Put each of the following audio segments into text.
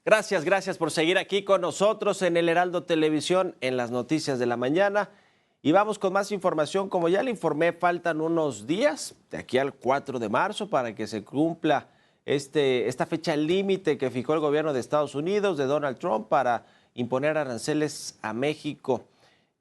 Gracias por seguir aquí con nosotros en el Heraldo Televisión, en las noticias de la mañana. Y vamos con más información. Como ya le informé, faltan unos días, de aquí al 4 de marzo, para que se cumpla esta fecha límite que fijó el gobierno de Estados Unidos, de Donald Trump, para imponer aranceles a México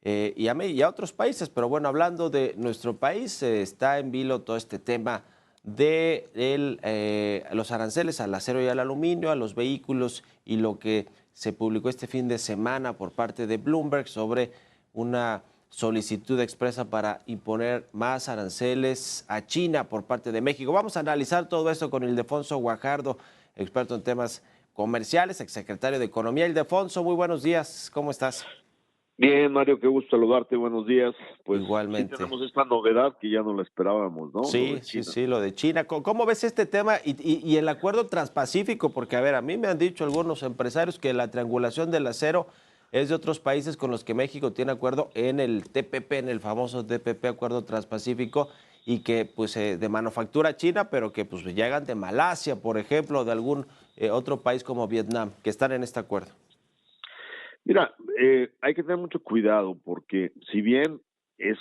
y a otros países. Pero bueno, hablando de nuestro país, está en vilo todo este tema de los aranceles al acero y al aluminio, a los vehículos, y lo que se publicó este fin de semana por parte de Bloomberg sobre una solicitud expresa para imponer más aranceles a China por parte de México. Vamos a analizar todo esto con Ildefonso Guajardo, experto en temas comerciales, exsecretario de Economía. Ildefonso, muy buenos días, ¿cómo estás? Bien, Mario, qué gusto saludarte, buenos días. Pues sí Igualmente. tenemos esta novedad que ya no la esperábamos, ¿no? Lo Sí, de sí, China. sí, lo de China. ¿Cómo ves este tema y el acuerdo transpacífico? Porque, a ver, a mí me han dicho algunos empresarios que la triangulación del acero es de otros países con los que México tiene acuerdo en el TPP, en el famoso TPP, Acuerdo Transpacífico, y que pues de manufactura china, pero que pues llegan de Malasia, por ejemplo, de algún otro país como Vietnam, que están en este acuerdo. Mira, hay que tener mucho cuidado porque si bien es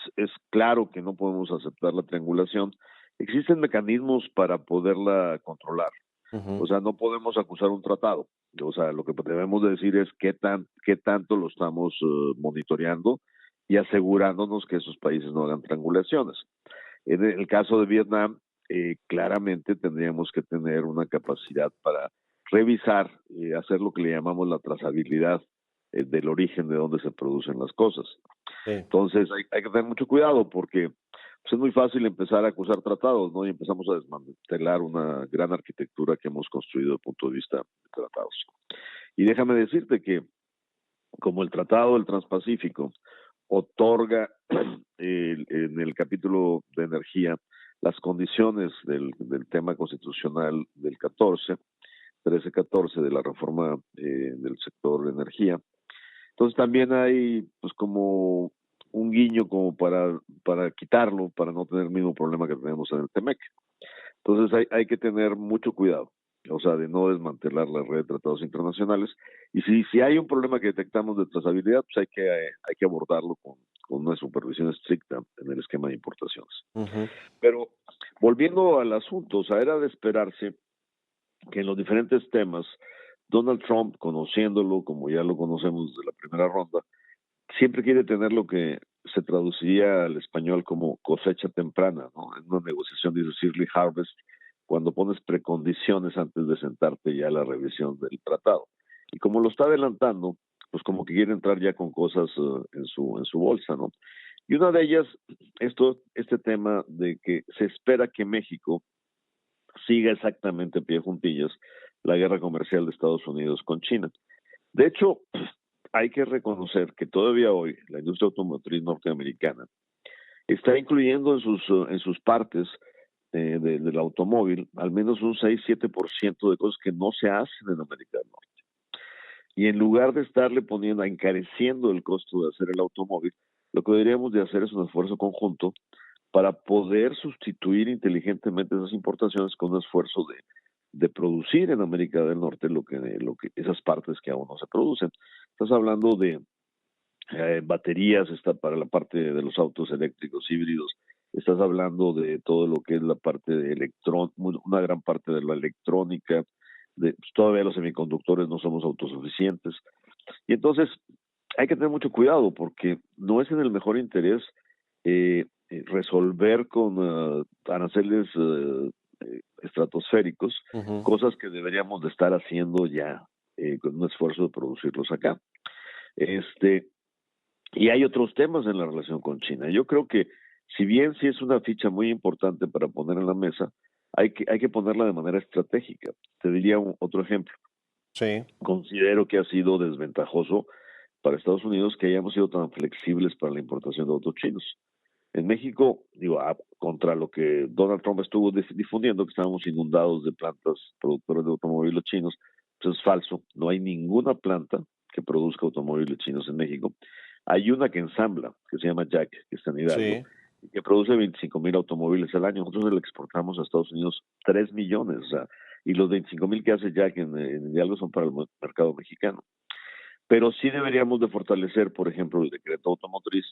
claro que no podemos aceptar la triangulación, existen mecanismos para poderla controlar. Ujú. O sea, no podemos acusar un tratado. O sea, lo que debemos de decir es qué tanto lo estamos monitoreando y asegurándonos que esos países no hagan triangulaciones. En el caso de Vietnam, claramente tendríamos que tener una capacidad para revisar, hacer lo que le llamamos la trazabilidad del origen de donde se producen las cosas. Sí. Entonces hay que tener mucho cuidado porque pues, es muy fácil empezar a acusar tratados, ¿no? Y empezamos a desmantelar una gran arquitectura que hemos construido desde el punto de vista de tratados. Y déjame decirte que como el Tratado del Transpacífico otorga en el capítulo de energía las condiciones del tema constitucional del 13-14 de la reforma del sector de energía. Entonces también hay pues como un guiño como para quitarlo, para no tener el mismo problema que tenemos en el TEMEC. Entonces hay que tener mucho cuidado, o sea, de no desmantelar la red de tratados internacionales. Y si hay un problema que detectamos de trazabilidad, pues hay que abordarlo con una supervisión estricta en el esquema de importaciones. Ujú. Pero volviendo al asunto, o sea, era de esperarse que en los diferentes temas, Donald Trump, conociéndolo como ya lo conocemos de la primera ronda, siempre quiere tener lo que se traduciría al español como cosecha temprana, ¿no? En una negociación dice early harvest, cuando pones precondiciones antes de sentarte ya a la revisión del tratado. Y como lo está adelantando, pues como que quiere entrar ya con cosas en su bolsa, ¿no? Y una de ellas, este tema de que se espera que México siga exactamente a pie juntillas la guerra comercial de Estados Unidos con China. De hecho, hay que reconocer que todavía hoy la industria automotriz norteamericana está incluyendo en sus partes del automóvil al menos un 6-7% de cosas que no se hacen en América del Norte. Y en lugar de estarle poniendo, encareciendo el costo de hacer el automóvil, lo que deberíamos de hacer es un esfuerzo conjunto para poder sustituir inteligentemente esas importaciones con un esfuerzo de producir en América del Norte esas partes que aún no se producen. Estás hablando de baterías, está para la parte de los autos eléctricos híbridos, estás hablando de todo lo que es la parte de una gran parte de la electrónica, pues, todavía los semiconductores no somos autosuficientes. Y entonces hay que tener mucho cuidado porque no es en el mejor interés resolver con aranceles estratosféricos Ujú. cosas que deberíamos de estar haciendo ya con un esfuerzo de producirlos acá. Este, y hay otros temas en la relación con China. Yo creo que si bien sí es una ficha muy importante para poner en la mesa, hay que ponerla de manera estratégica. Te diría otro ejemplo. Sí. Considero que ha sido desventajoso para Estados Unidos que hayamos sido tan flexibles para la importación de autos chinos. En México, digo, contra lo que Donald Trump estuvo difundiendo, que estábamos inundados de plantas productoras de automóviles chinos, pues es falso. No hay ninguna planta que produzca automóviles chinos en México. Hay una que ensambla, que se llama Jack, que está en Hidalgo, Sí. y que produce 25,000 automóviles al año. Nosotros le exportamos a Estados Unidos 3 millones. O sea, y los 25,000 que hace Jack en Hidalgo son para el mercado mexicano. Pero sí deberíamos de fortalecer, por ejemplo, el decreto automotriz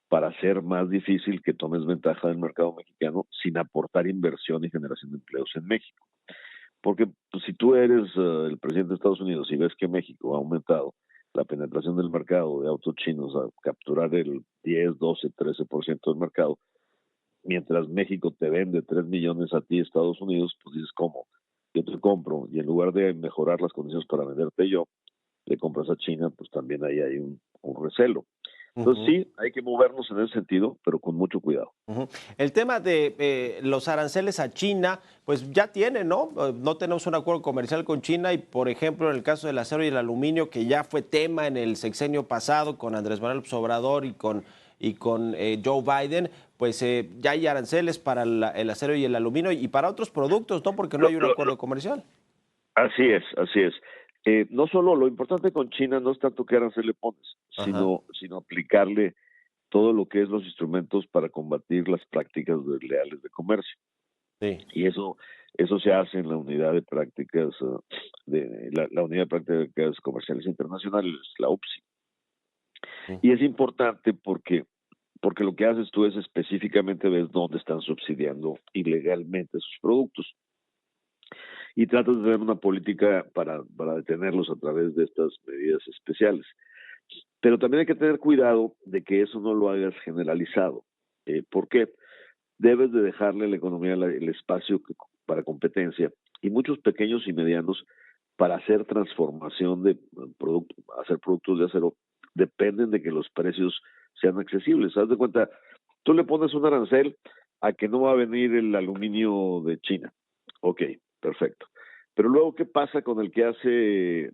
para hacer más difícil que tomes ventaja del mercado mexicano sin aportar inversión y generación de empleos en México. Porque pues, si tú eres el presidente de Estados Unidos y ves que México ha aumentado la penetración del mercado de autos chinos a capturar el 10, 12, 13% del mercado, mientras México te vende 3 millones a ti, Estados Unidos, pues dices, ¿cómo? Yo te compro y en lugar de mejorar las condiciones para venderte yo, le compras a China, pues también ahí hay un recelo. Entonces Ujú. sí, hay que movernos en ese sentido, pero con mucho cuidado. Ujú. El tema de los aranceles a China, pues ya tiene, ¿no? No tenemos un acuerdo comercial con China y, por ejemplo, en el caso del acero y el aluminio, que ya fue tema en el sexenio pasado con Andrés Manuel López Obrador y con Joe Biden, pues ya hay aranceles para el acero y el aluminio y para otros productos, ¿no? Porque no Lo, hay un lo, acuerdo comercial. Así es, así es. No solo lo importante con China no es tanto qué arancel le pones, Ajá, sino aplicarle todo lo que es los instrumentos para combatir las prácticas desleales de comercio. sí. Y eso se hace en la unidad de prácticas la unidad de prácticas comerciales internacionales, la UPSI. Y es Ujú. importante porque lo que haces tú es específicamente ves dónde están subsidiando ilegalmente sus productos y tratas de tener una política para detenerlos a través de estas medidas especiales. Pero también hay que tener cuidado de que eso no lo hagas generalizado. ¿Por qué? Debes de dejarle a la economía el espacio para competencia y muchos pequeños y medianos para hacer transformación de productos, hacer productos de acero, dependen de que los precios sean accesibles. Haz de cuenta, tú le pones un arancel a que no va a venir el aluminio de China. Ok, perfecto. Pero luego, ¿qué pasa con el que hace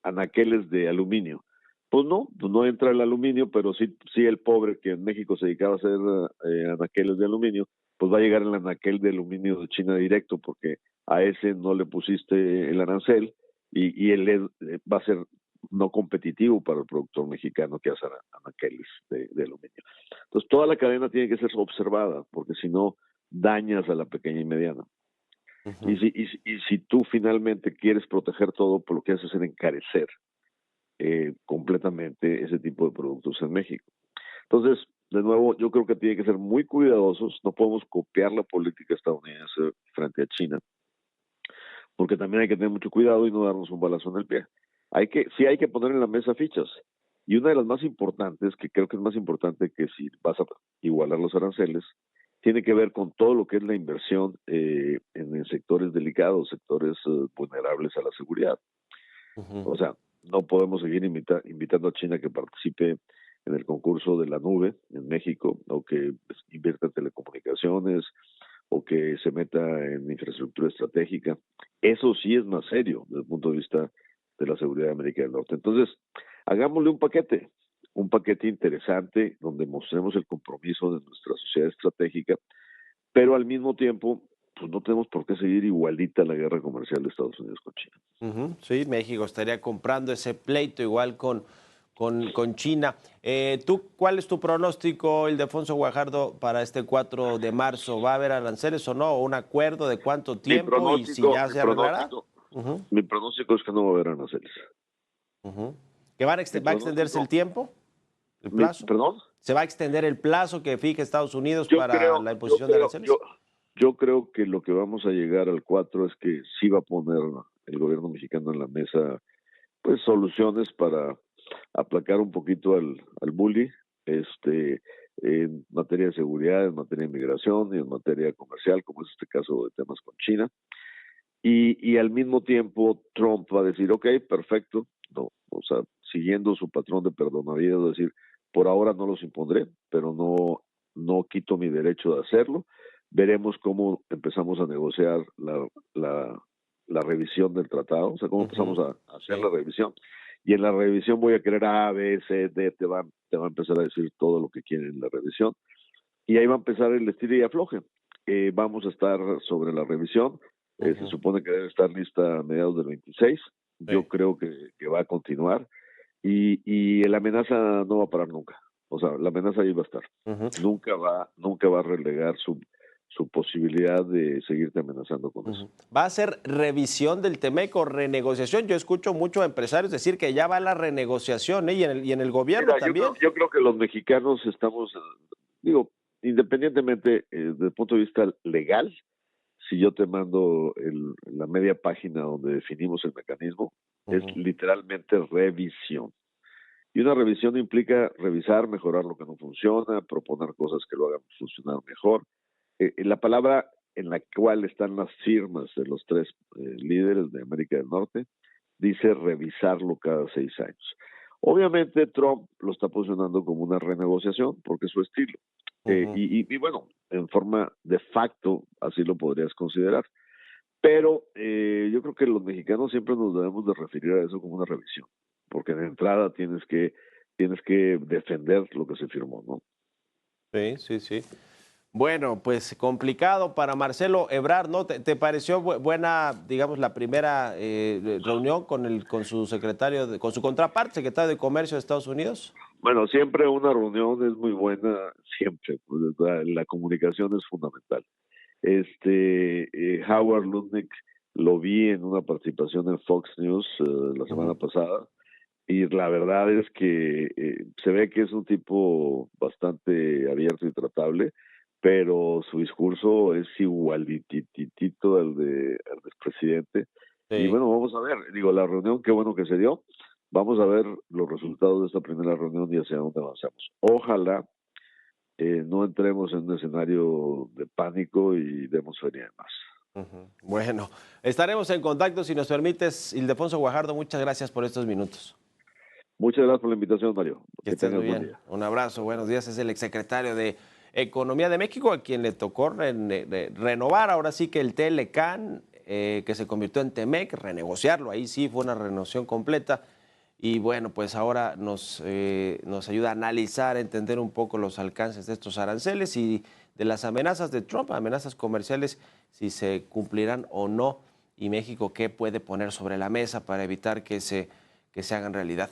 anaqueles de aluminio? Pues no entra el aluminio, pero sí el pobre que en México se dedicaba a hacer anaqueles de aluminio, pues va a llegar el anaquel de aluminio de China directo, porque a ese no le pusiste el arancel y él va a ser no competitivo para el productor mexicano que hace anaqueles de aluminio. Entonces toda la cadena tiene que ser observada, porque si no dañas a la pequeña y mediana. Ujú. Y si tú finalmente quieres proteger todo, pues lo que haces es encarecer completamente ese tipo de productos en México. Entonces, de nuevo, yo creo que tiene que ser muy cuidadosos, no podemos copiar la política estadounidense frente a China, porque también hay que tener mucho cuidado y no darnos un balazo en el pie. Sí hay que poner en la mesa fichas. Y una de las más importantes, que creo que es más importante que si vas a igualar los aranceles, tiene que ver con todo lo que es la inversión en sectores delicados, sectores vulnerables a la seguridad. Ujú. O sea, no podemos seguir invitando a China que participe en el concurso de la nube en México, o que invierta en telecomunicaciones, o que se meta en infraestructura estratégica. Eso sí es más serio desde el punto de vista de la seguridad de América del Norte. Entonces, hagámosle un paquete interesante donde mostremos el compromiso de nuestra sociedad estratégica, pero al mismo tiempo, pues no tenemos por qué seguir igualita la guerra comercial de Estados Unidos con China. Ujú. Sí, México estaría comprando ese pleito igual con China. ¿Tú cuál es tu pronóstico, Ildefonso Guajardo, para este 4 de marzo? ¿Va a haber aranceles o no? ¿O un acuerdo de cuánto Mi tiempo y si pronóstico, ya mi se arreglará? pronóstico, Ujú, mi pronóstico es que no va a haber aranceles. ujú. ¿Que Mi va a extenderse el pronóstico, tiempo, el plazo? perdón, ¿Se va a extender el plazo que fija Estados Unidos yo para creo, la yo imposición de creo, yo, aranceles? yo creo que lo que vamos a llegar al 4 es que sí va a poner el gobierno mexicano en la mesa, pues soluciones para aplacar un poquito al bully, en materia de seguridad, en materia de migración y en materia comercial, como es este caso de temas con China. Y al mismo tiempo Trump va a decir, ok, perfecto, no, o sea, siguiendo su patrón de perdonavidas, es decir, por ahora no los impondré, pero no quito mi derecho de hacerlo. Veremos cómo empezamos a negociar la, la revisión del tratado, o sea, cómo empezamos Ujú, a hacer la sí. revisión. Y en la revisión voy a querer A, B, C, D, te va a empezar a decir todo lo que quieren en la revisión. Y ahí va a empezar el estilo y afloje. Vamos a estar sobre la revisión. Se Ujú, supone que debe estar lista a mediados del 26. Yo sí. creo que va a continuar. Y la amenaza no va a parar nunca. O sea, la amenaza ahí va a estar. Ujú. Nunca va a relegar su posibilidad de seguirte amenazando con eso. ¿Va a ser revisión del TEMEC o renegociación? Yo escucho muchos empresarios decir que ya va la renegociación, ¿eh? Y en el gobierno Mira, también. yo creo que los mexicanos estamos, digo, independientemente desde el punto de vista legal, si yo te mando la media página donde definimos el mecanismo, es literalmente revisión. Y una revisión implica revisar, mejorar lo que no funciona, proponer cosas que lo hagan funcionar mejor. La palabra en la cual están las firmas de los tres líderes de América del Norte dice revisarlo cada 6 años. Obviamente Trump lo está posicionando como una renegociación porque es su estilo. Y bueno, en forma de facto así lo podrías considerar. Pero yo creo que los mexicanos siempre nos debemos de referir a eso como una revisión, porque de entrada tienes que defender lo que se firmó, ¿no? Sí, sí, sí. Bueno, pues complicado para Marcelo Ebrard, ¿no? ¿Te pareció buena, digamos, la primera reunión con su secretario, con su contraparte, secretario de Comercio de Estados Unidos? Bueno, siempre una reunión es muy buena, siempre. Pues, la comunicación es fundamental. Howard Lutnick lo vi en una participación en Fox News la semana pasada, y la verdad es que se ve que es un tipo bastante abierto y tratable, pero su discurso es igualititito al del expresidente. Sí. Y bueno, vamos a ver, digo, la reunión, qué bueno que se dio. Vamos a ver los resultados de esta primera reunión y hacia dónde avanzamos. Ojalá no entremos en un escenario de pánico y demos feria de más. Bueno, estaremos en contacto si nos permites. Ildefonso Guajardo, muchas gracias por estos minutos. Muchas gracias por la invitación, Mario. Que estés muy bien. Un abrazo, buenos días. Es el exsecretario de Economía de México, a quien le tocó renovar ahora sí que el Telecán, que se convirtió en Temec, renegociarlo. Ahí sí fue una renovación completa. Y bueno, pues ahora nos ayuda a analizar, a entender un poco los alcances de estos aranceles y de las amenazas de Trump, amenazas comerciales, si se cumplirán o no, y México qué puede poner sobre la mesa para evitar que se hagan realidad.